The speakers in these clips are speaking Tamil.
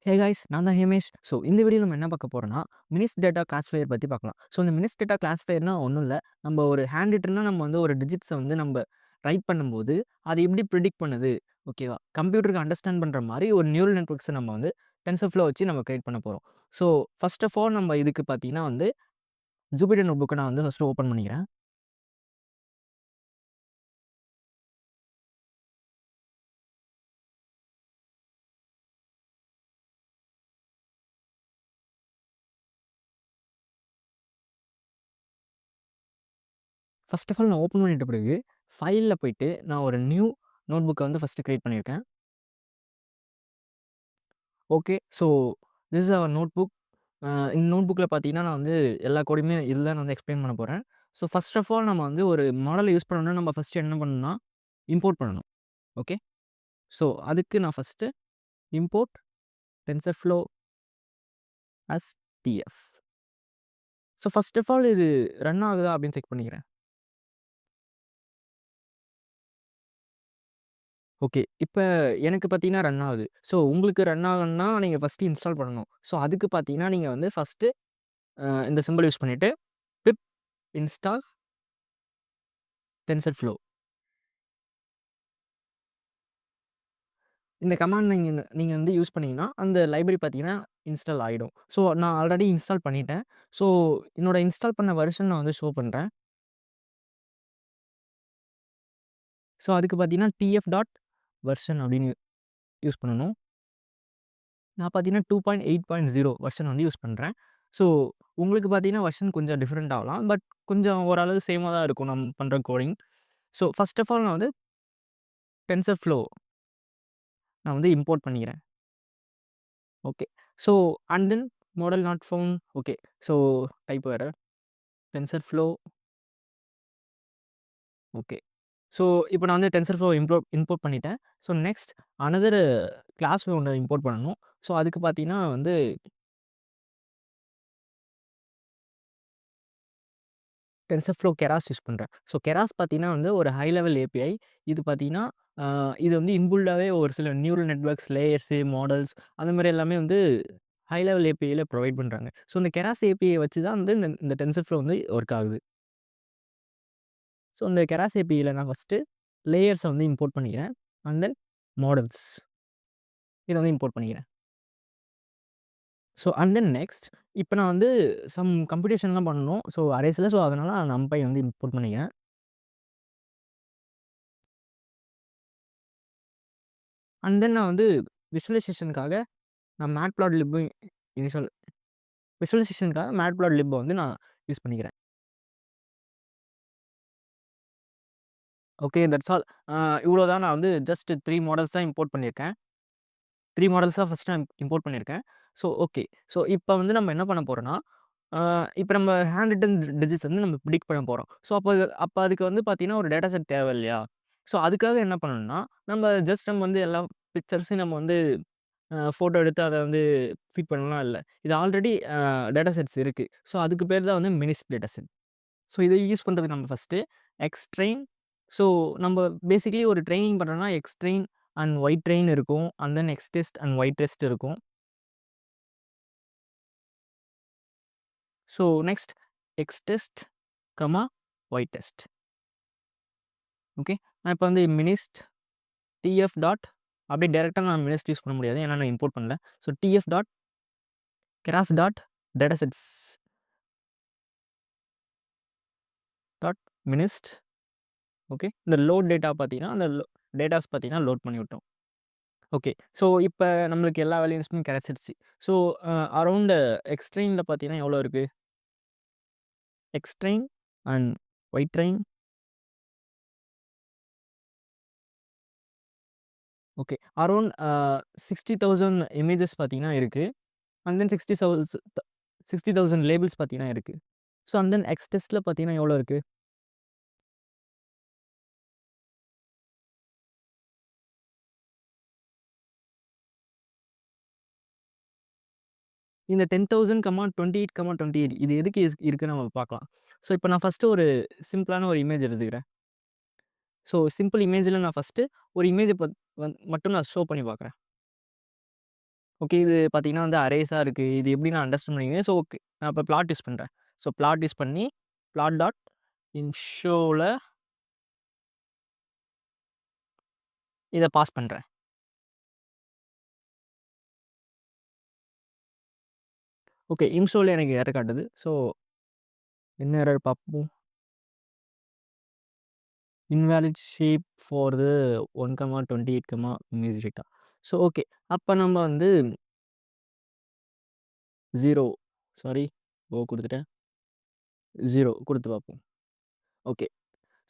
ஹே காய்ஸ், நான் தான் ஹேமேஷ். ஸோ இந்த வீடியோல நம்ம என்ன பார்க்க போறோம்னா, மினிஸ் டேட்டா கிளாசிஃபையர் பத்தி பார்க்கலாம். ஸோ இந்த மினிஸ் டேட்டா கிளாசிஃபையர்னா ஒண்ணும் இல்ல. நம்ம ஒரு ஹேண்ட் ரிட்டன்னா நம்ம வந்து ஒரு டிஜிட்ஸ வந்து நம்ப ரைட் பண்ணும்போது, அது எப்படி பிரெடிக்ட் பண்ணுது, ஓகேவா? கம்ப்யூட்டருக்கு அண்டர்ஸ்டாண்ட் பண்ற மாரி ஒரு நியூரல் நெட்வொர்க்ஸ நம்ம வந்து டென்சர்ஃப்ளோ வச்சு நம்ம கிரியேட் பண்ண போறோம். ஸோ ஃபர்ஸ்ட் ஆஃப் ஆல் நம்ம இதுக்கு பார்த்தீங்கன்னா வந்து, ஜூபிட்டர் நோட்புக்க நான் வந்து ஃபர்ஸ்ட்டு ஓப்பன் பண்ணிக்கிறேன். ஃபர்ஸ்ட் ஆஃப் ஆல் நான் ஓப்பன் பண்ணிட்ட பிறகு, ஃபைல்ல போயிட்டு நான் ஒரு நியூ நோட்புக்க வந்து ஃபர்ஸ்ட்டு கிரியேட் பண்ணியிருக்கேன். Okay. So this is our notebook. இந்த நோட்புக்கில பார்த்தீங்கன்னா, நான் வந்து எல்லா கோடையுமே இதுல நான் வந்து எக்ஸ்ப்ளைன் பண்ண போறேன். ஸோ ஃபர்ஸ்ட் ஆஃப் ஆல் நம்ம வந்து ஒரு மாடல யூஸ் பண்ணணும்னா, நம்ம ஃபர்ஸ்ட்டு என்ன பண்ணணும்னா, இம்போர்ட் பண்ணணும். ஓகே. ஸோ அதுக்கு நான் first import TensorFlow as TF. So first of all இது ரன் ஆகுதா அப்படின்னு செக் பண்ணிக்கிறேன். ஓகே. இப்ப எனக்கு பார்த்தீங்கன்னா ரன் ஆகுது. ஸோ உங்களுக்கு ரன் ஆகணும்னா, நீங்க ஃபர்ஸ்ட்டு இன்ஸ்டால் பண்ணணும். ஸோ அதுக்கு பார்த்தீங்கன்னா, நீங்க வந்து ஃபர்ஸ்ட்டு இந்த சிம்பல் யூஸ் பண்ணிட்டு பிப் இன்ஸ்டால் டென்சர்ஃப்ளோ. இந்த கமாண்ட் நீங்க வந்து யூஸ் பண்ணீங்கன்னா, அந்த லைப்ரரி பார்த்தீங்கன்னா, இன்ஸ்டால் ஆயிடும். ஸோ நான் ஆல்ரெடி இன்ஸ்டால் பண்ணிட்டேன். ஸோ என்னோட இன்ஸ்டால் பண்ண வெர்ஷன் நான் வந்து ஷோ பண்றேன். ஸோ அதுக்கு பார்த்தீங்கன்னா, டிஎஃப் டாட் வெர்ஷன் அப்படின்னு யூஸ் பண்ணணும். நான் பார்த்தீங்கன்னா 2.8.0 வெர்ஷன் வந்து யூஸ் பண்றேன். ஸோ உங்களுக்கு பார்த்தீங்கன்னா, வெர்ஷன் கொஞ்சம் டிஃபரெண்ட் ஆகலாம். பட் கொஞ்சம் ஓரளவு சேமா தான் இருக்கும் நம்ம பண்ற coding. So first of all நான் வந்து டென்சர்ஃப்ளோ நான் வந்து இம்போர்ட் பண்ணிக்கிறேன். Okay. So and then model not found. Okay. So type error TensorFlow. Okay. So இப்போ நான் வந்து டென்சர்ஃப்ளோ இம்போர்ட் பண்ணிட்டேன். ஸோ நெக்ஸ்ட் அனதர் கிளாஸ் ஒண்ணு இம்போர்ட் பண்ணணும். ஸோ அதுக்கு பார்த்தீங்கன்னா வந்து டென்சர்ஃப்ளோ கெராஸ் யூஸ் பண்றேன். ஸோ கெராஸ் பார்த்தீங்கன்னா வந்து ஒரு ஹை லெவல் ஏபிஐ. இது பார்த்தீங்கன்னா, அ இது வந்து இன்பில்டாவே ஒரு சில நியூரல் நெட்வொர்க்ஸ், லேயர்ஸு, மாடல்ஸ் அந்த மாரி எல்லாமே வந்து ஹை லெவல் ஏபிஐல ப்ரொவைட் பண்றாங்க. ஸோ இந்த கெராஸ் ஏபிஐ வச்சு தான் வந்து இந்த டென்சர்ஃப்ளோ வந்து ஒர்க் ஆகுது. ஸோ இந்த கெராஸ் ஏபிஐல நான் ஃபர்ஸ்ட்டு லேயர்ஸ வந்து இம்போர்ட் பண்ணிக்கிறேன். அண்ட் தென் மாடல்ஸ் இத வந்து இம்போர்ட் பண்ணிக்கிறேன். ஸோ அண்ட் தென் நெக்ஸ்ட் இப்ப நான் வந்து சம் கம்ப்யூட்டேஷன்லாம் பண்ணணும். ஸோ அரேஸ்ல ஸோ அதனால நான் நம்பை வந்து இம்போர்ட் பண்ணிக்கிறேன். அண்ட் தென் நான் வந்து விசுவலைசேஷனுக்காக நான் மேட்ப்ளாட்லிப் இனிஷியல் விசுவலைசேஷனுக்காக மேட்ப்ளாட்லிப்ப வந்து நான் யூஸ் பண்ணிக்கிறேன். Okay that's all. இவ்வளோ தான் நான் வந்து ஜஸ்ட் 3 மாடல்ஸ் தான் இம்போர்ட் பண்ணியிருக்கேன். 3 மாடல்ஸா ஃபர்ஸ்ட் நான் இம்போர்ட் பண்ணியிருக்கேன். So okay. ஸோ இப்ப வந்து நம்ம என்ன பண்ண போறோம்னா, அ இப்ப நம்ம ஹேண்ட் ரிட்டன் டிஜிட்ஸ் வந்து நம்ம ப்ரிடிக்ட் பண்ண போறோம். ஸோ அப்ப அதுக்கு வந்து பார்த்தீங்கன்னா, ஒரு டேட்டா செட் தேவை இல்லையா? ஸோ அதுக்காக என்ன பண்ணணும்னா, நம்ம வந்து எல்லா பிக்சர்ஸையும் நம்ம வந்து ஃபோட்டோ எடுத்து அத வந்து ஃபீட் பண்ணலாம் இல்ல. இது ஆல்ரெடி டேட்டா செட்ஸ் இருக்கு. ஸோ அதுக்கு பேர் தான் வந்து மினிஸ் டேட்டா செட். ஸோ இத யூஸ் பண்றதுக்கு நம்ம ஃபர்ஸ்ட்டு எக்ஸ்ட்ரெயின். ஸோ நம்ப பேசிக்கலி ஒரு ட்ரெய்னிங் பண்றோம்னா எக்ஸ்ட்ரெயின் அண்ட் ஒய் ட்ரெயின் இருக்கும். And then x test and y test இருக்கும். So next x test, y test. Okay. நான் இப்ப வந்து மினிஸ்ட் டிஎஃப் டாட் அப்படியே டைரக்ட்டா நான் மினிஸ்ட் யூஸ் பண்ண முடியாது. ஏன்னா நான் இம்போர்ட் பண்ணல. So TF dot Keras dot data sets dot MNIST. Okay. இந்த லோட் டேட்டா பார்த்தீங்கன்னா, அந்த டேட்டாஸ் பார்த்தீங்கன்னா லோட் பண்ணி விட்டோம். ஓகே. ஸோ இப்ப நம்மளுக்கு எல்லா வேல்யூஸுமே கிடைச்சிருச்சு. ஸோ அரவுண்ட் எக்ஸ்ட்ரெயின்ல பார்த்தீங்கன்னா எவ்வளோ இருக்கு? X train and y train. Okay. Around 60,000 images பார்த்தீங்கன்னா இருக்கு. அண்ட் தென் 60,000 லேபிள்ஸ் பார்த்தீங்கன்னா இருக்கு. ஸோ அண்ட் தென் எக்ஸ் டெஸ்ட்ல பார்த்தீங்கன்னா எவ்வளோ இருக்கு? இந்த 10,000, 28, 28 இது எதுக்கு இருக்குன்னு நம்ம பார்க்கலாம். ஸோ இப்ப நான் ஃபர்ஸ்ட்டு ஒரு சிம்பிளான ஒரு இமேஜ் எடுத்துக்கிறேன். ஸோ சிம்பிள் இமேஜ்ல நான் ஃபர்ஸ்ட்டு ஒரு இமேஜ மட்டும் நான் ஷோ பண்ணி பார்க்குறேன். ஓகே. இது பார்த்தீங்கன்னா வந்து அரேஸா இருக்கு. இது எப்படி நான் அண்டர்ஸ்டாண்ட் பண்ணிக்கிறேன். So okay. நான் இப்ப ப்ளாட் யூஸ் பண்றேன். ஸோ ப்ளாட் யூஸ் பண்ணி ப்ளாட் டாட் இன்ஷோல இத பாஸ் பண்றேன். ஓகே. இன்ஷோல எனக்கு எரர் காட்டுது. ஸோ என்ன எரர் பார்ப்போம். Invalid shape for the 1, 28, image data. So okay. அப்ப நம்ம வந்து 0 சாரி ஓ குடுத்துட்டேன். 0 குடுத்து பார்ப்போம். ஓகே.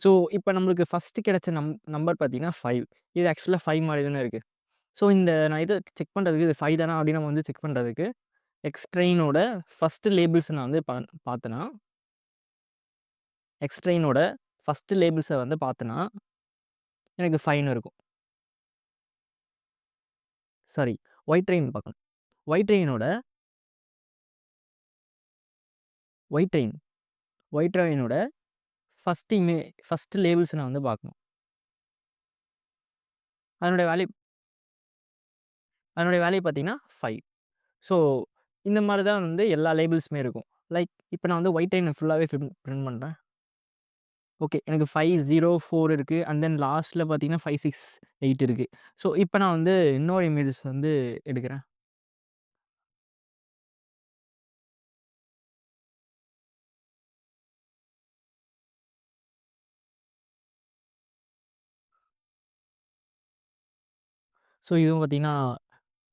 ஸோ இப்ப நம்மளுக்கு ஃபர்ஸ்ட்டு கிடைச்ச நம்பர் பார்த்தீங்கன்னா 5. இது ஆக்சுவலா 5 மாரி தானே இருக்கு. ஸோ இந்த நான் இத செக் பண்றதுக்கு இது 5 தானா அப்படின்னு நம்ம வந்து செக் பண்றதுக்கு எக்ஸ்ட்ரெயினோட ஃபர்ஸ்ட்டு லேபிள்ஸ் நான் வந்து பார்த்தேன்னா, எக்ஸ்ட்ரெயினோட ஃபர்ஸ்ட்டு லேபிள்ஸ வந்து பார்த்தேன்னா, எனக்கு 5ன்னு இருக்கும். சாரி ஒயிட் ரெயின் பார்க்கணும். ஒயிட் ரெயினோட ஒயிட் ரெயின் ஒயிட் ரெயினோட ஃபர்ஸ்ட்டு லேபிள்ஸ் நான் வந்து பார்க்கணும். அதனுடைய வேல்யூ அதனுடைய வேல்யூ பார்த்தீங்கன்னா 5. ஸோ இந்த மாரி தான் வந்து எல்லா லேபிள்ஸுமே இருக்கும். லைக் இப்ப நான் வந்து ஒயிட் ரெயின ஃபுல்லாவே பிரிண்ட் பண்றேன். ஓகே. எனக்கு 5, 0, 4 இருக்கு. அண்ட் தென் லாஸ்ட்ல பார்த்தீங்கன்னா 5, 6, 8 இருக்கு. ஸோ இப்ப நான் வந்து இன்னொரு இமேஜஸ் வந்து எடுக்கிறேன். ஸோ இதுவும் பார்த்தீங்கன்னா,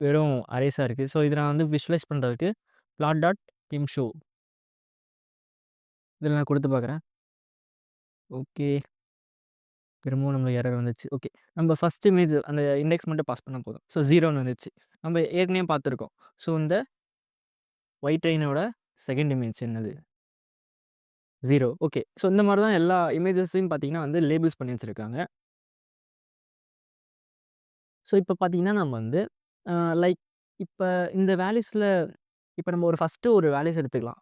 வெறும் அரேஸா இருக்கு. ஸோ இத நான் வந்து விஷுவலைஸ் பண்றதுக்கு ப்ளாட் டாட் இம்ஷோ இதில நான் குடுத்து பார்க்குறேன். ஓகே. திரும்பவும் நம்மளுக்கு எரர் வந்துச்சு. ஓகே. நம்ம ஃபர்ஸ்ட் இமேஜ் அந்த இண்டெக்ஸ் மட்டும் பாஸ் பண்ணா போதும். ஸோ 0ன்னு வந்துருச்சு. நம்ம ஏற்கனவே பார்த்துருக்கோம். ஸோ இந்த ஒயிட் ரெயினோட செகண்ட் இமேஜ் என்னது? 0 ஓகே. ஸோ இந்த மாரி தான் எல்லா இமேஜஸையும் பார்த்தீங்கன்னா வந்து லேபிள்ஸ் பண்ணி வச்சிருக்காங்க. ஸோ இப்ப பார்த்தீங்கன்னா, நம்ம வந்து அ லைக் இப்ப இந்த வேல்யூஸ்ல இப்ப நம்ம ஒரு ஃபர்ஸ்ட்டு ஒரு வேல்யூஸ் எடுத்துக்கலாம்.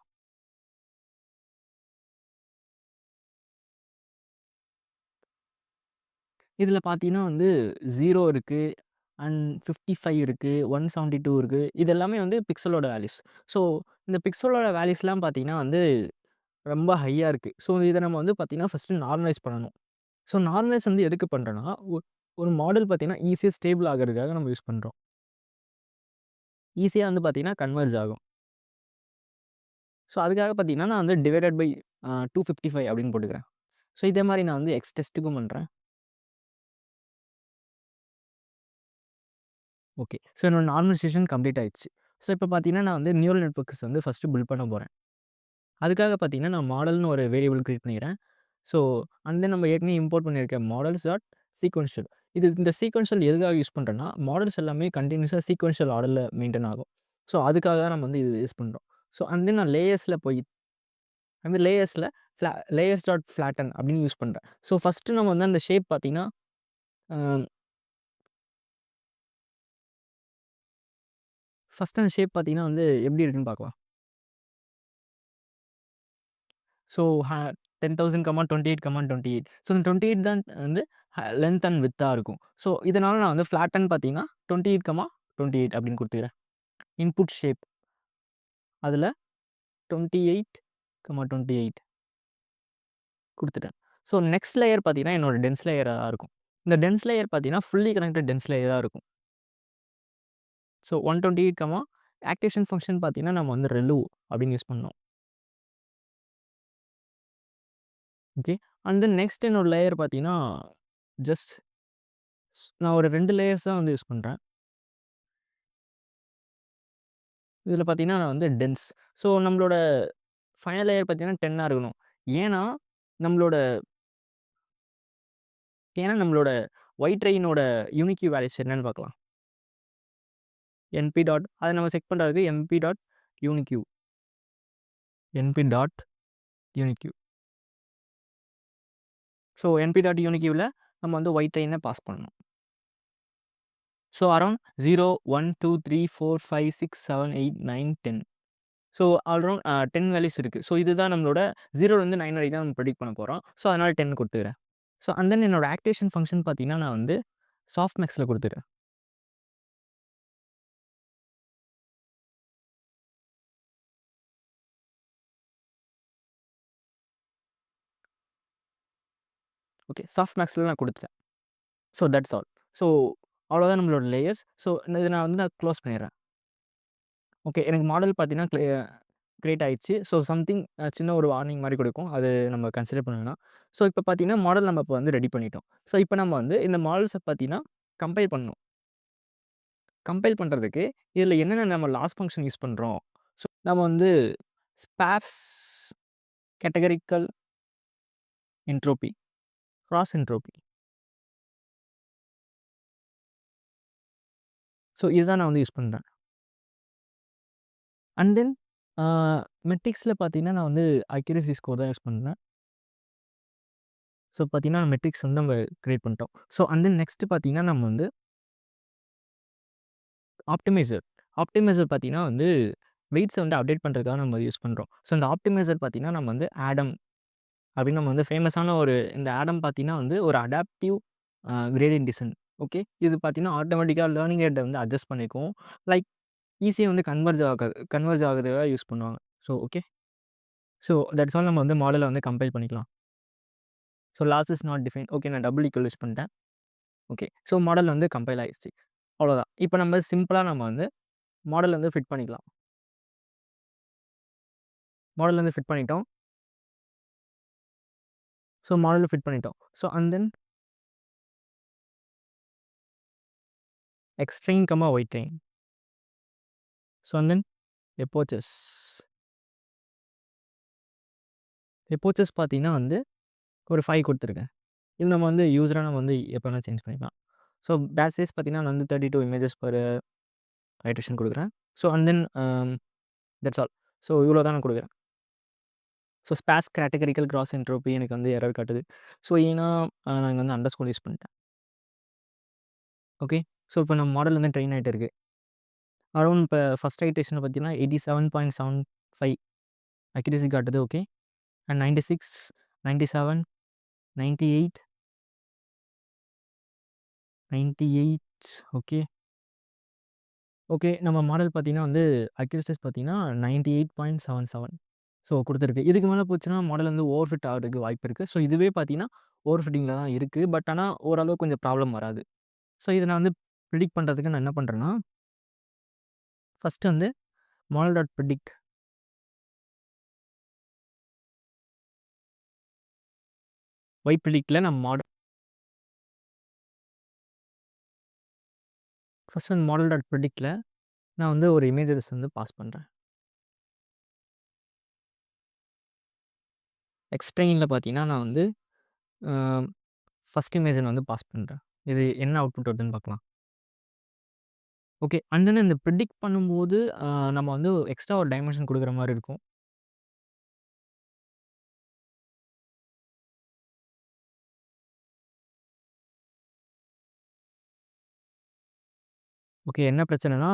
இதில பார்த்தீங்கன்னா வந்து 0 இருக்கு. அண்ட் 55 இருக்கு. 172 இருக்கு. இது எல்லாமே வந்து பிக்சலோட வேல்யூஸ். ஸோ இந்த பிக்சலோட வேல்யூஸ்லாம் பார்த்தீங்கன்னா வந்து ரொம்ப ஹையா இருக்கு. ஸோ இத நம்ம வந்து பார்த்தீங்கன்னா, ஃபர்ஸ்ட்டு நார்மலைஸ் பண்ணணும். ஸோ நார்மலைஸ் வந்து எதுக்கு பண்றோம்னா, ஒரு மாடல் பார்த்தீங்கன்னா, ஈஸியா ஸ்டேபிள் ஆகுறதுக்காக நம்ம யூஸ் பண்றோம். ஈஸியா வந்து பார்த்தீங்கன்னா, கன்வெர்ஜ் ஆகும். ஸோ அதுக்காக பார்த்தீங்கன்னா, நான் வந்து டிவைடட் பை 255 அப்படின்னு போட்டுக்கிறேன். ஸோ இதே மாரி நான் வந்து எக்ஸ் டெஸ்ட்டுக்கும் பண்றேன். ஓகே. ஸோ என்னோட நார்மலைசேஷன் கம்ப்ளீட் ஆயிடுச்சு. ஸோ இப்ப பார்த்தீங்கன்னா, நான் வந்து நியூரல் நெட்வொர்க்ஸ் வந்து ஃபர்ஸ்ட்டு பில்ட் பண்ண போறேன். அதுக்காக பார்த்தீங்கன்னா, நான் மாடல்னு ஒரு வேரியபிள் கிரியேட் பண்ணிக்கிறேன். ஸோ அண்ட் தென் நம்ம ஏற்கனவே இம்போர்ட் பண்ணியிருக்க மாடல்ஸ் டாட் சீக்வென்ஷியல். இந்த சீக்வென்ஷியல் எதுக்காக யூஸ் பண்றேன்னா, மாடல்ஸ் எல்லாமே கன்டினியூஸா சீக்வென்ஷியல் ஆர்டர்ல மெயின்டெயின் ஆகும். ஸோ அதுக்காக தான் நம்ம வந்து இது யூஸ் பண்றோம். ஸோ அண்ட் தென் நான் லேயர்ஸ்ல போய் அந்த லேயர்ஸ்ல லேயர்ஸ் டாட் ஃப்ளாட்டன் அப்படின்னு யூஸ் பண்றேன். ஸோ ஃபர்ஸ்ட்டு நம்ம வந்து அந்த ஷேப் பார்த்தீங்கன்னா, அ ஃபர்ஸ்ட்டு அந்த ஷேப் பார்த்தீங்கன்னா வந்து எப்படி இருக்குன்னு பார்க்கலாம். ஸோ 10,000, 28, 28. ஸோ இந்த 28 தான் வந்து லென்த் அண்ட் விட்த்தா இருக்கும். ஸோ இதனால நான் வந்து ஃப்ளாட்டன் பார்த்தீங்கன்னா 28, 28 அப்படின்னு குடுத்துக்கிறேன். இன்புட் ஷேப் அதில 28, 28 குடுத்துட்டேன். ஸோ நெக்ஸ்ட் லேயர் பார்த்தீங்கன்னா, என்னோட டென்ஸ் லேயரா இருக்கும். இந்த டென்ஸ் லேயர் பார்த்தீங்கன்னா, ஃபுல்லி கனெக்டட் டென்ஸ் லேயரா இருக்கும். ஸோ 128, ஆக்டிவேஷன் ஃபங்ஷன் பார்த்தீங்கன்னா, நம்ம வந்து ரெலூ அப்படின்னு யூஸ் பண்ணோம். ஓகே. அண்ட் தென் நெக்ஸ்ட் என்னோட லேயர் பார்த்தீங்கன்னா, ஜஸ்ட் நான் ஒரு 2 லேயர்ஸ் தான் வந்து யூஸ் பண்றேன். இதில பார்த்தீங்கன்னா, நான் வந்து டென்ஸ். ஸோ நம்மளோட ஃபைனல் லேயர் பார்த்தீங்கன்னா 10ஆ இருக்கணும். ஏன்னா, நம்மளோட நம்மளோட ஒயிட் ரெயினோட யூனிக் வேல்யூஸ் என்னன்னு பார்க்கலாம். என்பி டாட் அத நம்ம செக் பண்றதுக்கு NP dot unique NP dot unique. So NP dot யூனிக்யூல நம்ம வந்து ஒயிட் ரெயின பாஸ் பண்ணணும். So around 0, 1, 2, 3, 4, 5, 6, 7, 8, 9, 10. So around 10 values இருக்கு. ஸோ இதுதான் நம்மளோட 0லேருந்து 9 வரைக்கும் தான் நம்ம ப்ரெடிக்ட் பண்ண போறோம். ஸோ அதனால 10 குடுத்துக்கிறேன். ஸோ அண்ட் தென் என்னோட ஆக்டிவேஷன் ஃபங்ஷன் பார்த்தீங்கன்னா, நான் வந்து சாஃப்ட் மேக்ஸ்ல குடுத்துக்கிறேன். ஓகே. சாஃப்ட்மேக்ஸ்ல நான் குடுத்துட்டேன். So that's all. ஸோ அவ்வளோதான் நம்மளோட லேயர்ஸ். ஸோ இத நான் க்ளோஸ் பண்ணிடுறேன். ஓகே. எனக்கு மாடல் பார்த்தீங்கன்னா, கிரியேட் ஆயிடுச்சு. ஸோ சம்திங் சின்ன ஒரு வார்னிங் மாரி குடுக்கும். அது நம்ம கன்சிடர் பண்ண வேணாம். ஸோ இப்ப பார்த்தீங்கன்னா, மாடல் நம்ம இப்ப வந்து ரெடி பண்ணிட்டோம். ஸோ இப்ப நம்ம வந்து இந்த மாடல்ஸ பார்த்தீங்கன்னா, கம்பைல் பண்ணணும். கம்பைல் பண்றதுக்கு இதில என்னென்ன நம்ம லாஸ் ஃபங்ஷன் யூஸ் பண்றோம். ஸோ நம்ம வந்து sparse categorical entropy, cross entropy. So இதுதான் நான் வந்து யூஸ் பண்றேன். அண்ட் தென் ஆ மெட்ரிக்ஸ்ல பார்த்தீங்கன்னா, நான் வந்து அக்யூரசி ஸ்கோர் தான் யூஸ் பண்றேன். ஸோ பார்த்தீங்கன்னா, மெட்ரிக்ஸ் வந்து நம்ம கிரியேட் பண்ணிட்டோம். ஸோ அண்ட் தென் நெக்ஸ்ட் பார்த்தீங்கன்னா, நம்ம வந்து ஆப்டிமைசர். ஆப்டிமைசர் பார்த்தீங்கன்னா வந்து வெயிட்ஸ வந்து அப்டேட் பண்றதுக்காக நம்ம யூஸ் பண்றோம். ஸோ இந்த ஆப்டிமைசர் பார்த்தீங்கன்னா, நம்ம வந்து ஆடம் அப்படின்னு நம்ம வந்து ஃபேமஸான ஒரு இந்த ஆடம் பார்த்தீங்கன்னா வந்து ஒரு அடாப்டிவ் கிரேடியன்ட் டிசென்ட். ஓகே. இது பார்த்தீங்கன்னா, ஆட்டோமேட்டிக்கா லேர்னிங் ரேட்ட வந்து அட்ஜஸ்ட் பண்ணிக்கும். லைக் ஈஸியா வந்து கன்வெர்ஜ் ஆகுறதுக்காக யூஸ் பண்ணுவாங்க. So okay. So that's all நம்ம வந்து மாடல வந்து கம்பைல் பண்ணிக்கலாம். So loss is not define. Okay. நான் டபுள் ஈக்குவல் யூஸ் பண்ணிட்டேன். ஓகே. ஸோ மாடல் வந்து கம்பைல் ஆயிருச்சு. அவ்வளோதான். இப்ப நம்ம சிம்பிளா நம்ம வந்து மாடல் வந்து ஃபிட் பண்ணிக்கலாம். மாடல் வந்து ஃபிட் பண்ணிட்டோம். ஸோ மாடல் ஃபிட் பண்ணிட்டோம். So and then x train, y train. So and then epochs. Epochs பார்த்தீங்கன்னா வந்து ஒரு 5 குடுத்துருக்கேன். இது நம்ம வந்து யூசரா நம்ம வந்து எப்ப வேணா சேஞ்ச் பண்ணிக்கலாம். ஸோ பேட்ச் சைஸ் பார்த்தீங்கன்னா, நான் வந்து 32 இமேஜஸ் பெர் ஐட்ரேஷன் குடுக்குறேன். So and then that's all. So இவ்வளோ தான் நான் குடுக்குறேன். So sparse categorical cross entropy எனக்கு வந்து எரர் காட்டுது. ஸோ ஏன்னா நான் இங்க வந்து அண்டர்ஸ்கோர் யூஸ் பண்ணிட்டேன். ஓகே. ஸோ இப்போ நம்ம மாடல் வந்து ட்ரெயின் ஆயிட்டு இருக்கு. அரவுண்ட் இப்ப ஃபர்ஸ்ட் ஐட்ரேஷன்ல பார்த்தீங்கன்னா 87.75 அக்யூரசி காட்டுது. ஓகே. And 96, 97, 98, 98 okay. ஓகே. நம்ம மாடல் பார்த்தீங்கன்னா வந்து அக்யூரசிஸ் பார்த்தீங்கன்னா 98.77 ஸோ குடுத்துருக்கு. இதுக்கு மேல போச்சுன்னா மாடல் வந்து ஓவர் ஃபிட் ஆகுறதுக்கு வாய்ப்பு இருக்கு. ஸோ இதுவே பார்த்தீங்கன்னா, ஓவர் ஃபிட்டிங்ல தான் இருக்கு. பட் ஆனா ஓரளவு கொஞ்சம் ப்ராப்ளம் வராது. ஸோ இத நான் வந்து பிரெடிக்ட் பண்றதுக்கு நான் என்ன பண்றேன்னா, ஃபர்ஸ்ட் வந்து மாடல் டாட் பிரெடிக்ட் ஒய் பிரெடிக்ட்ல நான் ஃபர்ஸ்ட் வந்து மாடல் டாட் பிரெடிக்ட்ல நான் வந்து ஒரு இமேஜஸ் வந்து பாஸ் பண்றேன். எக்ஸ்ட்ரெயின்ல பார்த்தீங்கன்னா, நான் வந்து அ ஃபர்ஸ்ட் இமேஜ நான் வந்து பாஸ் பண்றேன். இது என்ன அவுட்புட் வருதுன்னு பார்க்கலாம். ஓகே. அண்ட் தென் இந்த பிரெடிக்ட் பண்ணும்போது நம்ம வந்து எக்ஸ்ட்ரா ஒரு டைமென்ஷன் குடுக்குற மாரி இருக்கும். ஓகே. என்ன பிரச்சனைன்னா,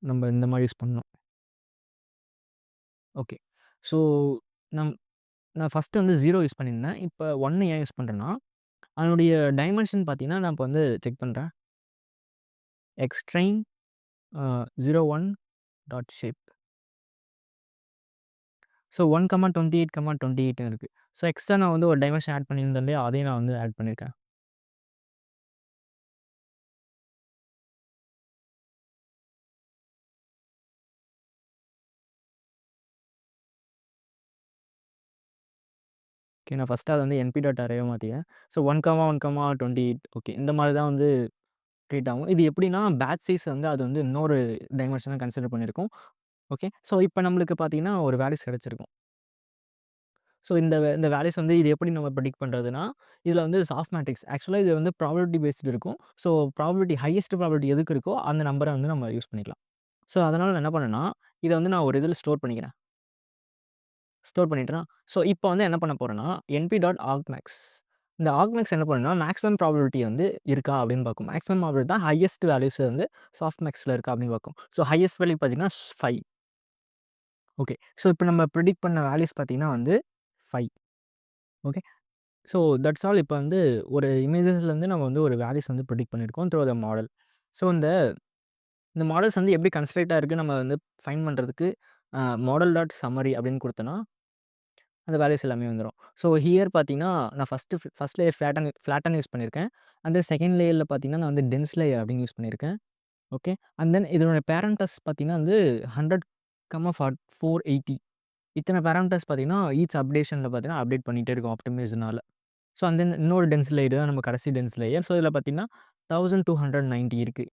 நம்ம இந்த மாரி யூஸ் பண்ணணும். ஓகே. ஸோ நம் நான் ஃபர்ஸ்ட்டு வந்து 0 யூஸ் பண்ணியிருந்தேன். இப்ப 1 ஏன் யூஸ் பண்றேன்னா, அதனுடைய டைமென்ஷன் பார்த்தீங்கன்னா, நான் இப்ப வந்து செக் பண்றேன். X train 01 dot shape. ஸோ 1, 28, 28ன்னு இருக்கு. ஸோ எக்ஸ்ட்ரா நான் வந்து ஒரு டைமென்ஷன் ஆட் பண்ணியிருந்தேன் இல்லையா? அதையும் நான் வந்து ஆட் பண்ணியிருக்கேன். ஓகே. நான் ஃபர்ஸ்ட்டு அத வந்து என்பி டாட் அரேவா மாத்திக்கிறேன். So 1, 1, 28 okay. இந்த மாரி தான் வந்து கிரியேட் ஆகும். இது எப்படின்னா, பேட்ச் சைஸ் வந்து அது வந்து இன்னொரு டைமென்ஷனா கன்சிடர் பண்ணியிருக்கும். ஓகே. ஸோ இப்ப நம்மளுக்கு பார்த்தீங்கன்னா, ஒரு வேல்யூஸ் கிடைச்சிருக்கும். ஸோ இந்த வேல்யூஸ் வந்து இது எப்படி நம்ம ப்ரெடிக்ட் பண்றதுன்னா, இதில வந்து சாஃப்ட் மேட்ரிக்ஸ் ஆக்சுவலா இது வந்து ப்ராபபிலிட்டி பேஸ்டு இருக்கும். ஸோ ப்ராபபிலிட்டி ஹையஸ்ட் ப்ராபபிலிட்டி எதுக்கு இருக்கோ, அந்த நம்பர வந்து நம்ம யூஸ் பண்ணிக்கலாம். ஸோ அதனால நான் என்ன பண்ணேன்னா, இத வந்து நான் ஒரு இதில ஸ்டோர் பண்ணிக்கிறேன். ஸ்டோர் பண்ணிட்டேனா, ஸோ இப்போ வந்து என்ன பண்ண போறேன்னா, என்பி டாட் ஆர்க்மேக்ஸ். இந்த ஆர்க்மேக்ஸ் என்ன பண்ணும்னா, மேக்ஸிமம் ப்ராபபிலிட்டி வந்து இருக்கா அப்படின்னு பார்க்கும். மேக்ஸிமம் ப்ராபபிலிட்டி தான் ஹையஸ்ட் வேல்யூஸ் வந்து சாஃப்ட் மேக்ஸ்ல இருக்கா அப்படின்னு பார்க்கும். ஸோ ஹையஸ்ட் வேல்யூ பார்த்தீங்கன்னா 5. ஓகே. ஸோ இப்போ நம்ம ப்ரெடிக்ட் பண்ண வேல்யூஸ் பார்த்தீங்கன்னா வந்து 5. ஓகே. So that's all. இப்ப வந்து ஒரு இமேஜஸ்லேருந்து நம்ம வந்து ஒரு வேல்யூஸ் வந்து ப்ரெடிக்ட் பண்ணியிருக்கோம் த்ரூ த மாடல். ஸோ இந்த மாடல்ஸ் வந்து எப்படி கன்ஸ்ட்ரக்ட்டா இருக்கு நம்ம வந்து ஃபைண்ட் பண்றதுக்கு மாடல் டாட் சம்மரி அப்படின்னு குடுத்தோன்னா, அந்த வேல்யூஸ் எல்லாமே வந்துரும். ஸோ ஹியர் பார்த்தீங்கன்னா, நான் ஃபர்ஸ்ட் லேயர் ஃப்ளாட்டன் யூஸ் பண்ணியிருக்கேன். அண்ட் தென் செகண்ட் லேயர்ல பார்த்தீங்கன்னா, நான் வந்து டென்ஸ் லேயர் அப்படின்னு யூஸ் பண்ணியிருக்கேன். ஓகே. அண்ட் தென் இதனுடைய பேராமீட்டர்ஸ் பார்த்தீங்கன்னா வந்து 480 இத்தன பேராமீட்டர்ஸ் பார்த்தீங்கன்னா, ஈச் அப்டேஷன்ல பார்த்தீங்கன்னா, அப்டேட் பண்ணிட்டே இருக்கும் ஆப்டிமைஸ்னால. ஸோ அண்ட் தென் இன்னொரு டென்ஸ் லேயர் தான் நம்ம கடைசி டென்ஸ் லேயர். ஸோ இதில பார்த்தீங்கன்னா, 1290 இருக்கு.